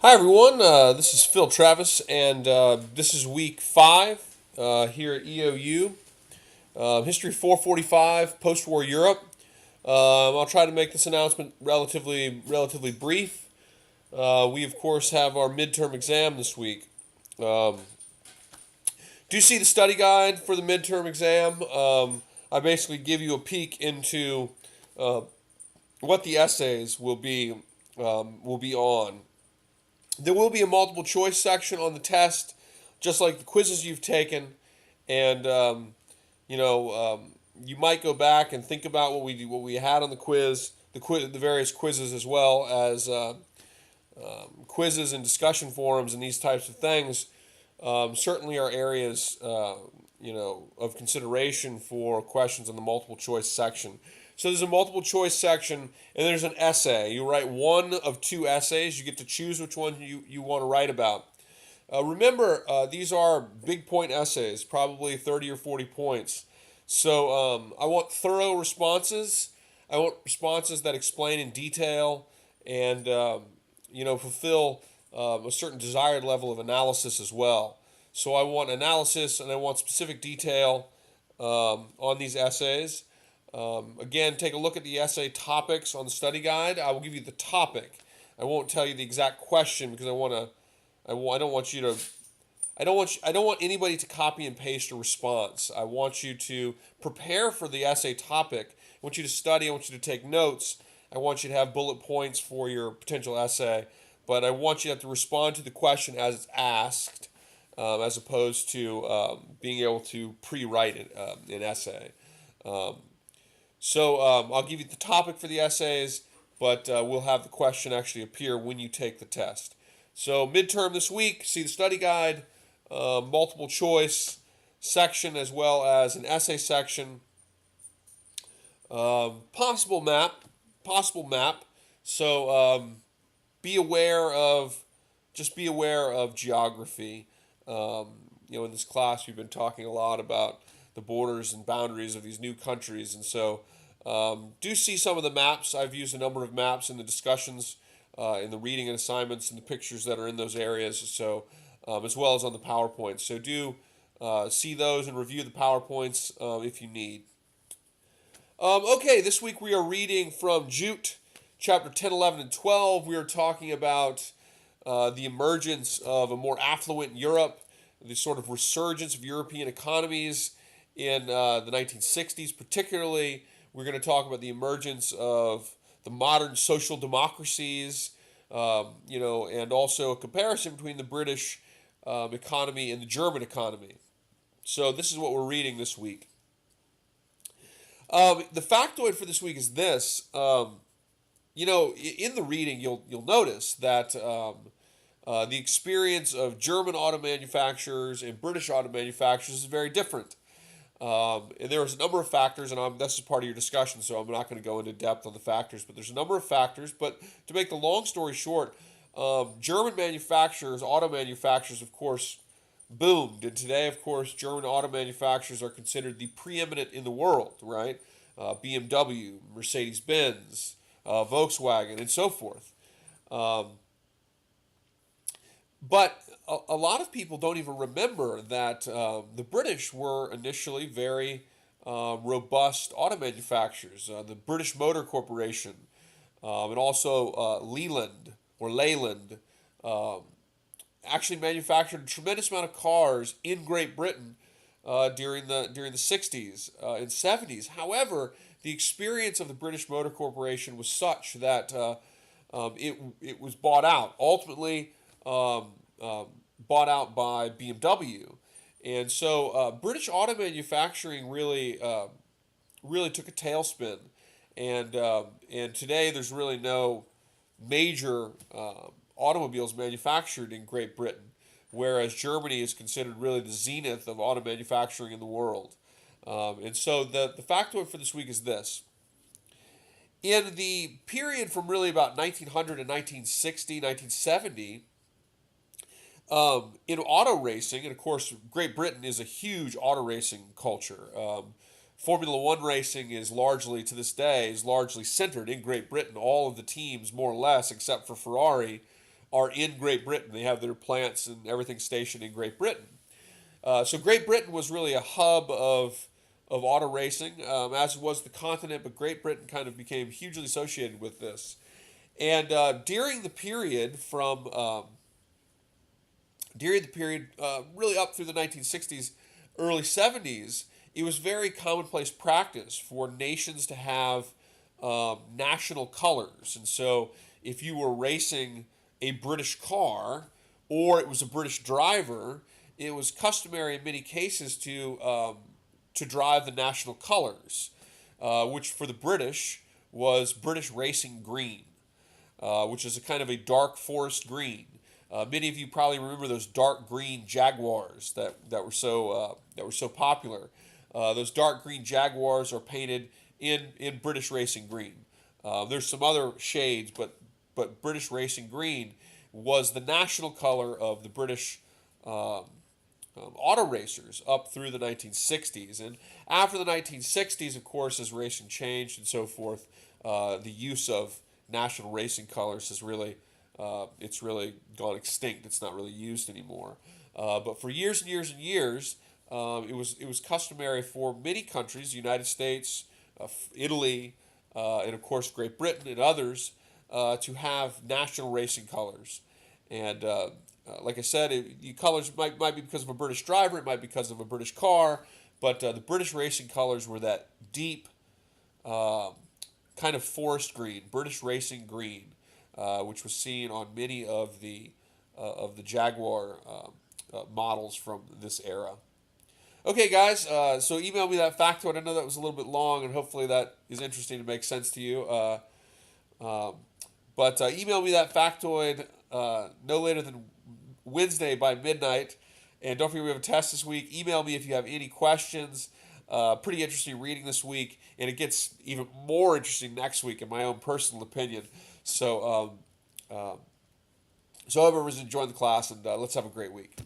Hi, everyone. This is Phil Travis, and this is week five here at EOU. History 445, post-war Europe. I'll try to make this announcement relatively brief. We, of course, have our midterm exam this week. Um, do you see the study guide for the midterm exam? I basically give you a peek into uh, what the essays will be on. There will be a multiple choice section on the test, just like the quizzes you've taken, and you might go back and think about what we had on the various quizzes, as well as quizzes and discussion forums and these types of things. Certainly are areas of consideration for questions in the multiple choice section. So there's a multiple choice section, and there's an essay. You write one of two essays. You get to choose which one you want to write about. Remember, these are big point essays, probably 30 or 40 points. So I want thorough responses. I want responses that explain in detail and fulfill a certain desired level of analysis as well. So I want analysis and I want specific detail on these essays. Again, take a look at the essay topics on the study guide. I will give you the topic. I won't tell you the exact question because I don't want you to. I don't want anybody to copy and paste a response. I want you to prepare for the essay topic. I want you to study. I want you to take notes. I want you to have bullet points for your potential essay. But I want you to have to respond to the question as it's asked, as opposed to being able to pre-write an essay. Um, so I'll give you the topic for the essays, but we'll have the question actually appear when you take the test. So midterm this week, see the study guide, multiple choice section as well as an essay section, possible map. So be aware of, just be aware of geography. Um, in this class, we've been talking a lot about the borders and boundaries of these new countries, and so do see some of the maps. I've used a number of maps in the discussions, in the reading and assignments, and the pictures that are in those areas. So as well as on the PowerPoints. So do see those and review the PowerPoints if you need. Okay, this week we are reading from Jute, chapter 10, 11, and 12. We are talking about the emergence of a more affluent Europe, the sort of resurgence of European economies in the 1960s, particularly. We're going to talk about the emergence of the modern social democracies, and also a comparison between the British economy and the German economy. So this is what we're reading this week. The factoid for this week is this. In the reading, you'll notice that the experience of German auto manufacturers and British auto manufacturers is very different. And there's a number of factors, and this is part of your discussion, so I'm not going to go into depth on the factors, but there's a number of factors. But to make the long story short, German manufacturers, auto manufacturers, of course, boomed. And today, of course, German auto manufacturers are considered the preeminent in the world, right? BMW, Mercedes-Benz, Volkswagen, and so forth. Um, but a lot of people don't even remember that the British were initially very robust auto manufacturers. The British Motor Corporation, and also Leyland, um, actually manufactured a tremendous amount of cars in Great Britain during the 60s and 70s. However, the experience of the British Motor Corporation was such that it was bought out. Ultimately, um, um, bought out by BMW, and so British auto manufacturing really took a tailspin, and today there's really no major automobiles manufactured in Great Britain, whereas Germany is considered really the zenith of auto manufacturing in the world. And so the factoid for this week is this. In the period from really about 1900 to 1960, 1970, in auto racing, and of course, Great Britain is a huge auto racing culture. Formula One racing is largely, to this day, is largely centered in Great Britain. All of the teams, more or less, except for Ferrari, are in Great Britain. They have their plants and everything stationed in Great Britain. So Great Britain was really a hub of auto racing, as was the continent, but Great Britain kind of became hugely associated with this. And during the period really up through the 1960s, early 70s, it was very commonplace practice for nations to have national colors. And so if you were racing a British car or it was a British driver, it was customary in many cases to drive the national colors, which for the British was British Racing Green, which is a kind of a dark forest green. Many of you probably remember those dark green Jaguars that were so popular. Those dark green Jaguars are painted in British Racing Green. There's some other shades, but British Racing Green was the national color of the British auto racers up through the 1960s. And after the 1960s, of course, as racing changed and so forth, the use of national racing colors has really it's really gone extinct. It's not really used anymore. But for years and years and years, it was customary for many countries, the United States, Italy, and of course Great Britain and others, to have national racing colors. And like I said, the colors might be because of a British driver, it might be because of a British car, but the British racing colors were that deep kind of forest green, British Racing Green, which was seen on many of the Jaguar models from this era. Okay, guys, so email me that factoid. I know that was a little bit long, and hopefully that is interesting to make sense to you. But email me that factoid no later than Wednesday by midnight. And don't forget we have a test this week. Email me if you have any questions. Pretty interesting reading this week, and it gets even more interesting next week, in my own personal opinion. So, so everyone's enjoying the class, and let's have a great week.